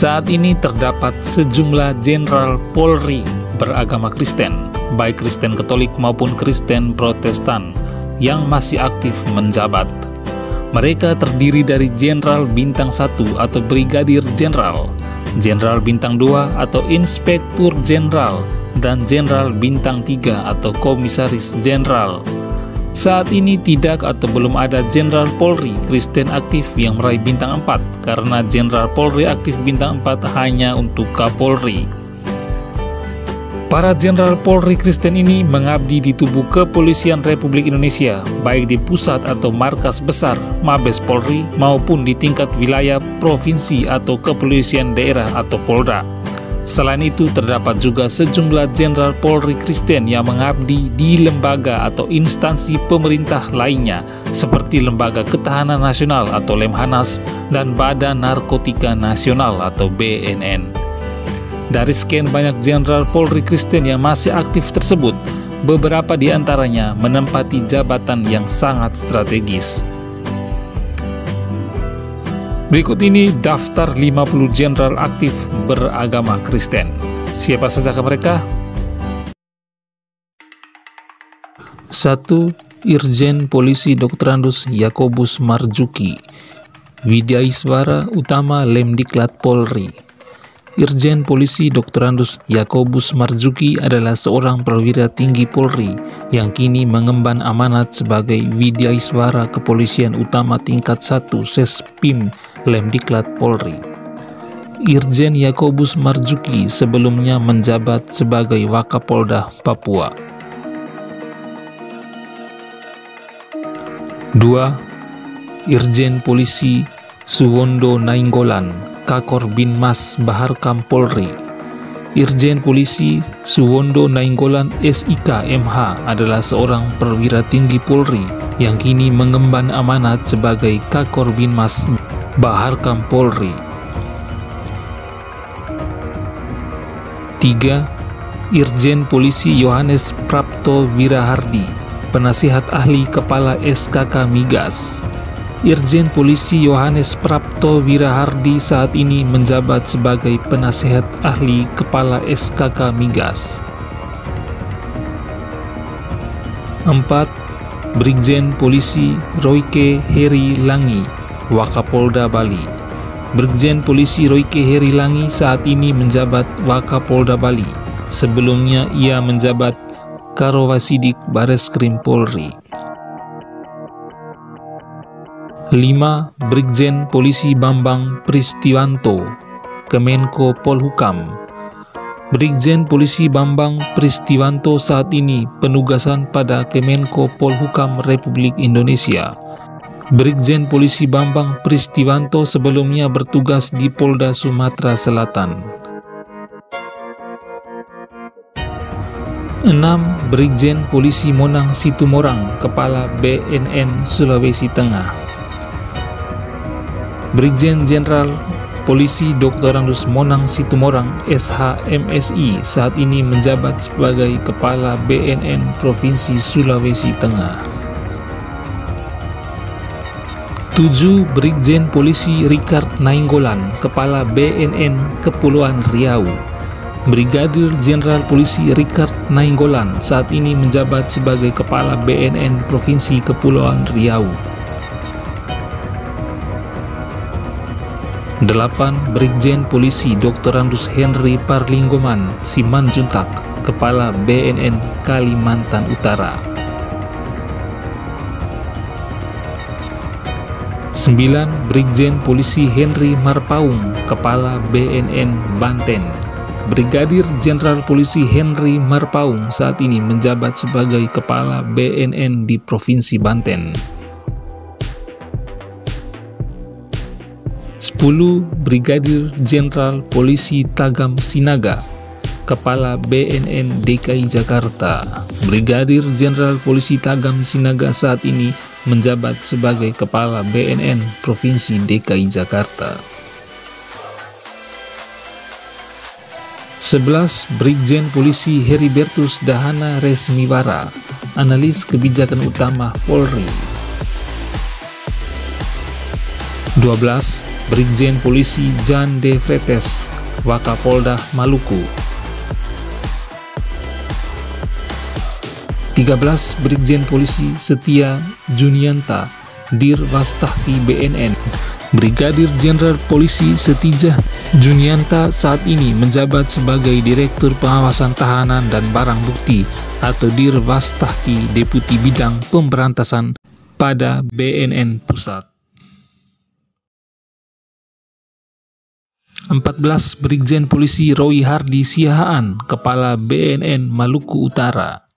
Saat ini terdapat sejumlah jenderal Polri beragama Kristen, baik Kristen Katolik maupun Kristen Protestan, yang masih aktif menjabat. Mereka terdiri dari Jenderal Bintang 1 atau Brigadir Jenderal, Jenderal Bintang 2 atau Inspektur Jenderal, dan Jenderal Bintang 3 atau Komisaris Jenderal. Saat ini tidak atau belum ada Jenderal Polri Kristen aktif yang meraih Bintang 4, karena Jenderal Polri aktif Bintang 4 hanya untuk Kapolri. Para Jenderal Polri Kristen ini mengabdi di tubuh Kepolisian Republik Indonesia, baik di pusat atau markas besar Mabes Polri maupun di tingkat wilayah, provinsi atau kepolisian daerah atau Polda. Selain itu, terdapat juga sejumlah Jenderal Polri Kristen yang mengabdi di lembaga atau instansi pemerintah lainnya, seperti Lembaga Ketahanan Nasional atau Lemhanas dan Badan Narkotika Nasional atau BNN. Dari sekian banyak Jenderal Polri Kristen yang masih aktif tersebut, beberapa di antaranya menempati jabatan yang sangat strategis. Berikut ini daftar 50 jenderal aktif beragama Kristen. Siapa saja mereka? 1. Irjen Polisi Dr. Andus Yakobus Marzuki, Widyaiswara Utama Lemdiklat Polri. Irjen Polisi Dr. Andus Yakobus Marzuki adalah seorang perwira tinggi Polri yang kini mengemban amanat sebagai Widyaiswara Kepolisian Utama tingkat 1 Sespim Lemdiklat Polri. Irjen Yakobus Marzuki sebelumnya menjabat sebagai Wakapolda Papua. 2. Irjen Polisi Suwondo Nainggolan, Kakor Binmas Baharkam Polri. Irjen Polisi Suwondo Nainggolan SIK MH adalah seorang perwira tinggi Polri yang kini mengemban amanat sebagai Kakor Binmas Baharkam Polri. 3. Irjen Polisi Yohanes Prapto Wirahardi, Penasihat Ahli Kepala SKK Migas. Irjen Polisi Yohanes Prapto Wirahardi saat ini menjabat sebagai Penasihat Ahli Kepala SKK Migas. 4. Brigjen Polisi Royke Heri Langi, Wakapolda Bali. Brigjen Polisi Royke Heri Langi saat ini menjabat Wakapolda Bali. Sebelumnya ia menjabat Karowasidik Bareskrim Polri. 5. Brigjen Polisi Bambang Pristiwanto, Kemenko Polhukam. Brigjen Polisi Bambang Pristiwanto saat ini penugasan pada Kemenko Polhukam Republik Indonesia. Brigjen Polisi Bambang Pristiwanto sebelumnya bertugas di Polda Sumatera Selatan. 6. Brigjen Polisi Monang Situmorang, Kepala BNN Sulawesi Tengah. Brigjen Jenderal Polisi Dr. Andus Monang Situmorang SH-MSI saat ini menjabat sebagai Kepala BNN Provinsi Sulawesi Tengah. 7. Brigjen Polisi Richard Nainggolan, Kepala BNN Kepulauan Riau. Brigadir Jenderal Polisi Richard Nainggolan saat ini menjabat sebagai Kepala BNN Provinsi Kepulauan Riau. 8. Brigjen Polisi Dr. Andus Henry Parlinggoman Simanjuntak, Kepala BNN Kalimantan Utara. 9. Brigjen Polisi Henry Marpaung, Kepala BNN Banten. Brigadir Jenderal Polisi Henry Marpaung saat ini menjabat sebagai Kepala BNN di Provinsi Banten. 10. Brigadir Jenderal Polisi Tagam Sinaga, Kepala BNN DKI Jakarta. Brigadir Jenderal Polisi Tagam Sinaga saat ini menjabat sebagai Kepala BNN Provinsi DKI Jakarta. 11. Brigjen Polisi Heribertus Dahana Resmiwara, Analis Kebijakan Utama Polri. 12. Brigjen Polisi Jan De Vretes, Wakapolda Maluku. 13. Brigjen Polisi Setia Junianta, Dir Wastahki BNN. Brigadir Jenderal Polisi Setijah Junianta saat ini menjabat sebagai Direktur Pengawasan Tahanan dan Barang Bukti atau Dir Wastahki Deputi Bidang Pemberantasan pada BNN Pusat. 14. Brigjen Polisi Roy Hardi Siahaan, Kepala BNN Maluku Utara.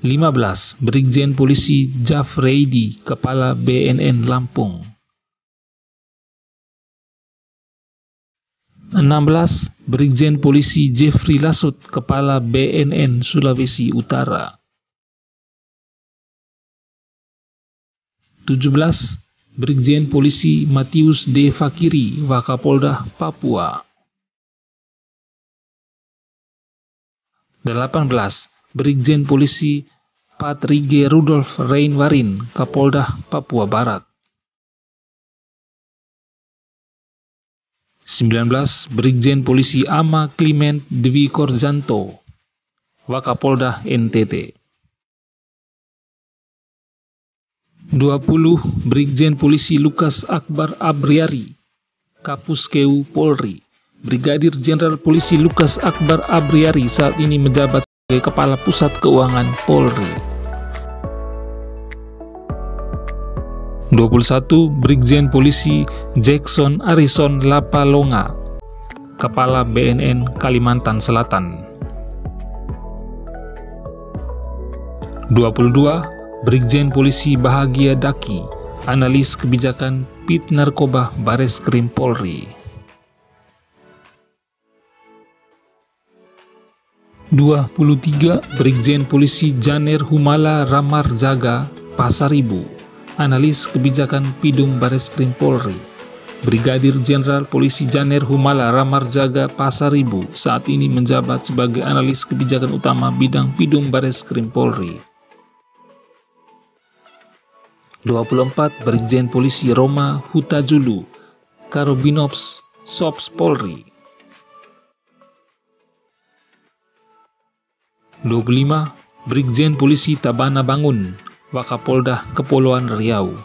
15. Brigjen Polisi Jafreidi, Kepala BNN Lampung. 16. Brigjen Polisi Jeffrey Lasut, Kepala BNN Sulawesi Utara. 17. Brigjen Polisi Matius D. Fakiri, Wakapolda Papua. 18. Brigjen Polisi Patrige Rudolf Reinwarin, Kapolda Papua Barat. 19. Brigjen Polisi Ama Clement Dwi Korjanto, Wakapolda NTT. 20. Brigjen Polisi Lukas Akbar Abriari, Kapuskeu Polri. Brigadir Jenderal Polisi Lukas Akbar Abriari saat ini menjabat sebagai Kepala Pusat Keuangan Polri. 21. Brigjen Polisi Jackson Arison Lapalonga, Kepala BNN Kalimantan Selatan. 22. Brigjen Polisi Bahagia Daki, Analis Kebijakan Pit Narkoba Bareskrim Polri. 23. Brigjen Polisi Janer Humala Ramarjaga Pasaribu, Analis Kebijakan Pidum Bareskrim Polri. Brigadir Jenderal Polisi Janer Humala Ramarjaga Pasaribu saat ini menjabat sebagai Analis Kebijakan Utama Bidang Pidum Bareskrim Polri. 24. Brigjen Polisi Roma Hutajulu, Karobinops Sops Polri. 25. Brigjen Polisi Tabana Bangun, Wakapolda Kepulauan Riau.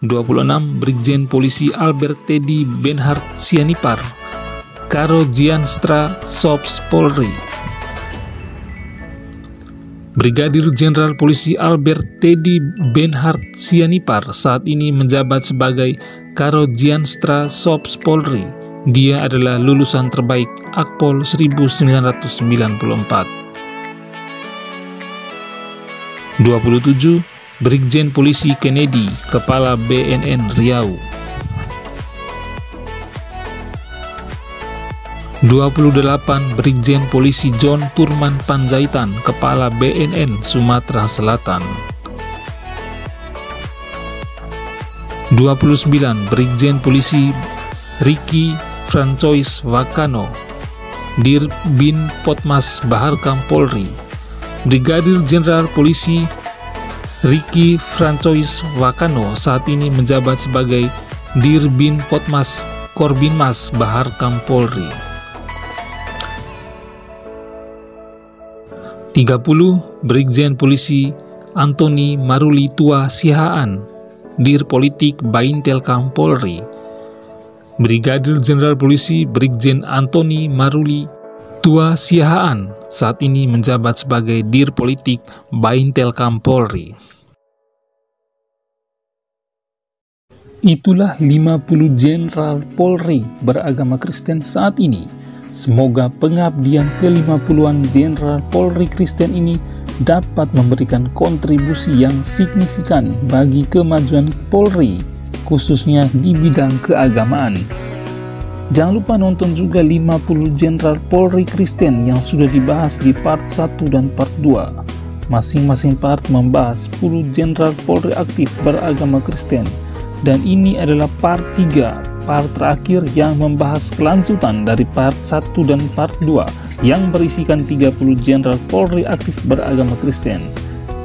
26. Brigjen Polisi Albert Teddy Benhart Sianipar, Karo Jianstra Sops Polri. Brigadir Jenderal Polisi Albert Teddy Benhart Sianipar saat ini menjabat sebagai Karo Jianstra Sops Polri. Dia adalah lulusan terbaik Akpol 1994. 27. Brigjen Polisi Kennedy, Kepala BNN Riau. 28. Brigjen Polisi John Turman Panjaitan, Kepala BNN Sumatera Selatan. 29. Brigjen Polisi Ricky Francois Wakano, Dir Bin Potmas Baharkam Polri. Brigadir Jenderal Polisi Ricky Francois Wakano saat ini menjabat sebagai Dir Bin Potmas Korbinmas Baharkam Polri. 30. Brigjen Polisi Antoni Maruli Tua Sihaan, Dir Politik Baintelkam Polri. Brigadir Jenderal Polisi Brigjen Antoni Maruli Tua Sihaan saat ini menjabat sebagai Dir Politik Baintelkam Polri. Itulah 50 Jenderal Polri beragama Kristen saat ini. Semoga pengabdian ke-50-an Jenderal Polri Kristen ini dapat memberikan kontribusi yang signifikan bagi kemajuan Polri, khususnya di bidang keagamaan. Jangan lupa nonton juga 50 Jenderal Polri Kristen yang sudah dibahas di part 1 dan part 2. Masing-masing part membahas 10 Jenderal Polri aktif beragama Kristen. Dan ini adalah part 3, part terakhir yang membahas kelanjutan dari part 1 dan part 2 yang berisikan 30 Jenderal Polri aktif beragama Kristen.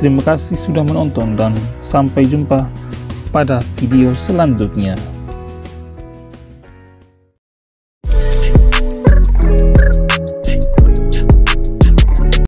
Terima kasih sudah menonton dan sampai jumpa pada video selanjutnya.